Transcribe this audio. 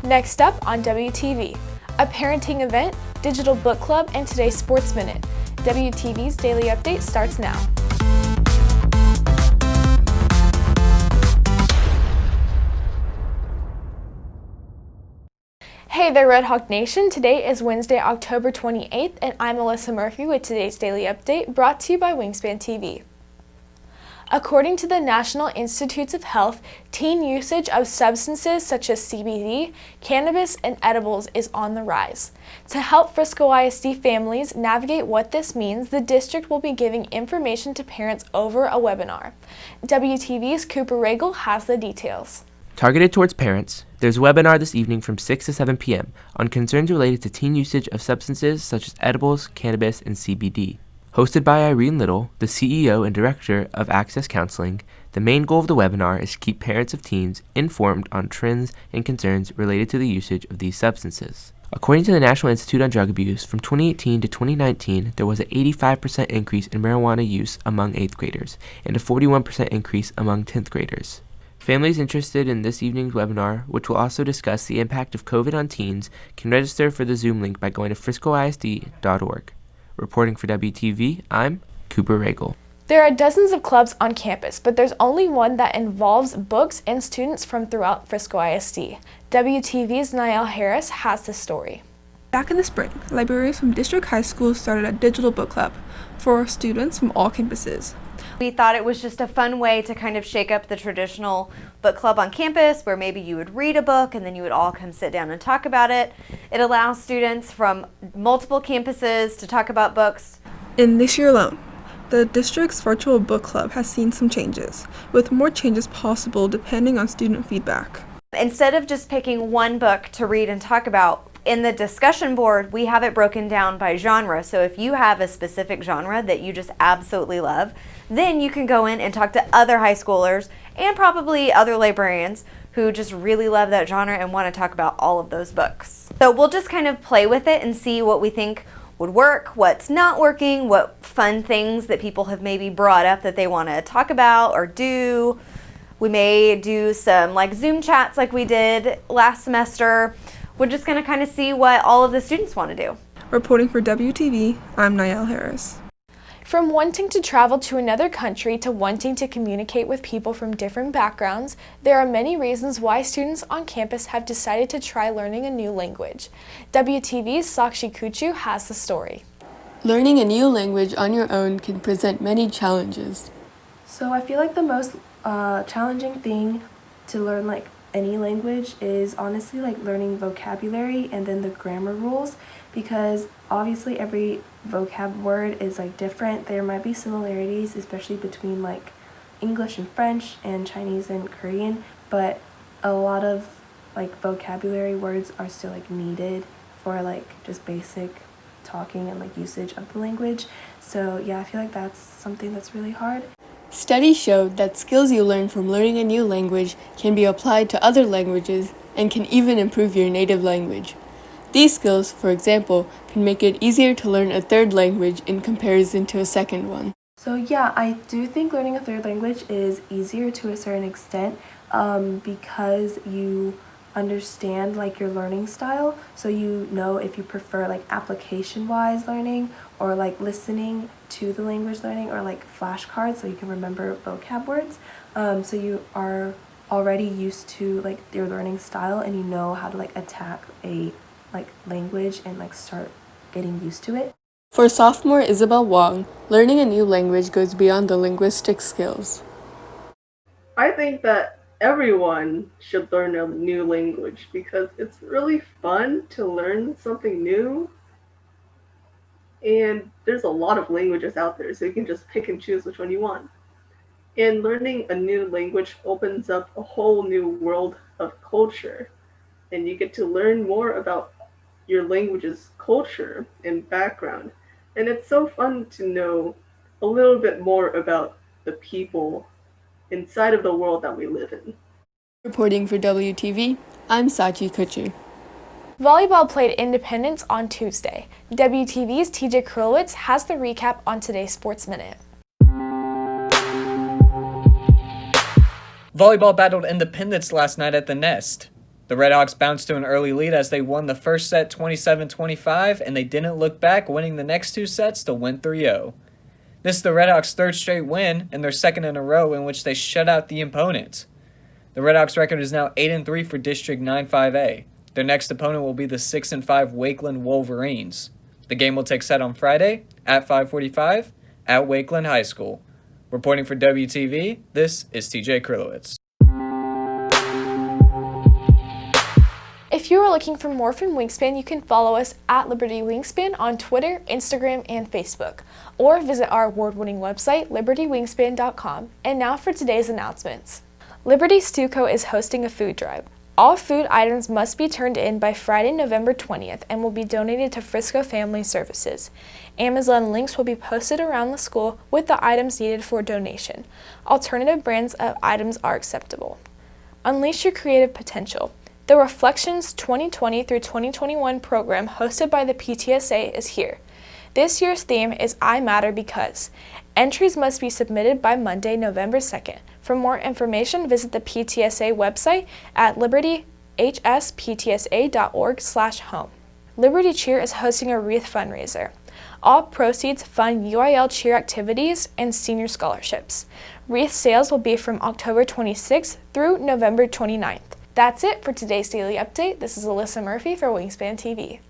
Next up on WTV, a parenting event, digital book club, and today's Sports Minute. WTV's Daily Update starts now. Hey there, Red Hawk Nation. Today is Wednesday, October 28th, and I'm Alyssa Murphy with today's Daily Update, brought to you by Wingspan TV. According to the National Institutes of Health, teen usage of substances such as CBD, cannabis, and edibles is on the rise. To help Frisco ISD families navigate what this means, the district will be giving information to parents over a webinar. WTV's Cooper Regal has the details. Targeted towards parents, there's a webinar this evening from 6 to 7 p.m. on concerns related to teen usage of substances such as edibles, cannabis, and CBD. Hosted by Irene Little, the CEO and Director of Access Counseling, the main goal of the webinar is to keep parents of teens informed on trends and concerns related to the usage of these substances. According to the National Institute on Drug Abuse, from 2018 to 2019, there was an 85% increase in marijuana use among 8th graders and a 41% increase among 10th graders. Families interested in this evening's webinar, which will also discuss the impact of COVID on teens, can register for the Zoom link by going to friscoisd.org. Reporting for WTV, I'm Cooper Regal. There are dozens of clubs on campus, but there's only one that involves books and students from throughout Frisco ISD. WTV's Niall Harris has the story. Back in the spring, librarians from district high schools started a digital book club for students from all campuses. We thought it was just a fun way to kind of shake up the traditional book club on campus where maybe you would read a book and then you would all come sit down and talk about it. It allows students from multiple campuses to talk about books. In this year alone, the district's virtual book club has seen some changes, with more changes possible depending on student feedback. Instead of just picking one book to read and talk about, in the discussion board, we have it broken down by genre. So if you have a specific genre that you just absolutely love, then you can go in and talk to other high schoolers and probably other librarians who just really love that genre and want to talk about all of those books. So we'll just kind of play with it and see what we think would work, what's not working, what fun things that people have maybe brought up that they want to talk about or do. We may do some like Zoom chats like we did last semester. We're just going to kind of see what all of the students want to do. Reporting for WTV, I'm Niall Harris. From wanting to travel to another country to wanting to communicate with people from different backgrounds, there are many reasons why students on campus have decided to try learning a new language. WTV's Sakshi Kuchu has the story. Learning a new language on your own can present many challenges. So I feel like the most challenging thing to learn like any language is honestly like learning vocabulary and then the grammar rules, because obviously every vocab word is like different. There might be similarities, especially between like English and French and Chinese and Korean, but a lot of like vocabulary words are still like needed for like just basic talking and like usage of the language. So yeah, I feel like that's something that's really hard. Studies showed that skills you learn from learning a new language can be applied to other languages and can even improve your native language. These skills, for example, can make it easier to learn a third language in comparison to a second one. So yeah, I do think learning a third language is easier to a certain extent because you understand like your learning style, so you know if you prefer like application-wise learning or like listening to the language learning or like flashcards so you can remember vocab words. So you are already used to like your learning style and you know how to like attack a like language and like start getting used to it. For sophomore Isabel Wong, learning a new language goes beyond the linguistic skills. I think that everyone should learn a new language because it's really fun to learn something new. And there's a lot of languages out there, so you can just pick and choose which one you want. And learning a new language opens up a whole new world of culture. And you get to learn more about your language's culture and background. And it's so fun to know a little bit more about the people inside of the world that we live in. Reporting for WTV, I'm Sachi Kuchu. Volleyball played Independence on Tuesday. WTV's TJ Krulwitz has the recap on today's Sports Minute. Volleyball battled Independence last night at the Nest. The Redhawks bounced to an early lead as they won the first set 27-25, and they didn't look back, winning the next two sets to win 3-0. This is the Redhawks' third straight win and their second in a row in which they shut out the opponent. The Redhawks' record is now 8-3 for District 9-5A. Their next opponent will be the 6-5 Wakeland Wolverines. The game will take set on Friday at 5:45 at Wakeland High School. Reporting for WTV, this is TJ Krylowitz. If you are looking for more from Wingspan, you can follow us at Liberty Wingspan on Twitter, Instagram, and Facebook, or visit our award-winning website, libertywingspan.com. And now for today's announcements. Liberty Stuco is hosting a food drive. All food items must be turned in by Friday, November 20th and will be donated to Frisco Family Services. Amazon links will be posted around the school with the items needed for donation. Alternative brands of items are acceptable. Unleash your creative potential. The Reflections 2020 through 2021 program hosted by the PTSA is here. This year's theme is I Matter Because. Entries must be submitted by Monday, November 2nd. For more information, visit the PTSA website at libertyhsptsa.org/home. Liberty Cheer is hosting a wreath fundraiser. All proceeds fund UIL cheer activities and senior scholarships. Wreath sales will be from October 26th through November 29th. That's it for today's Daily Update. This is Alyssa Murphy for Wingspan TV.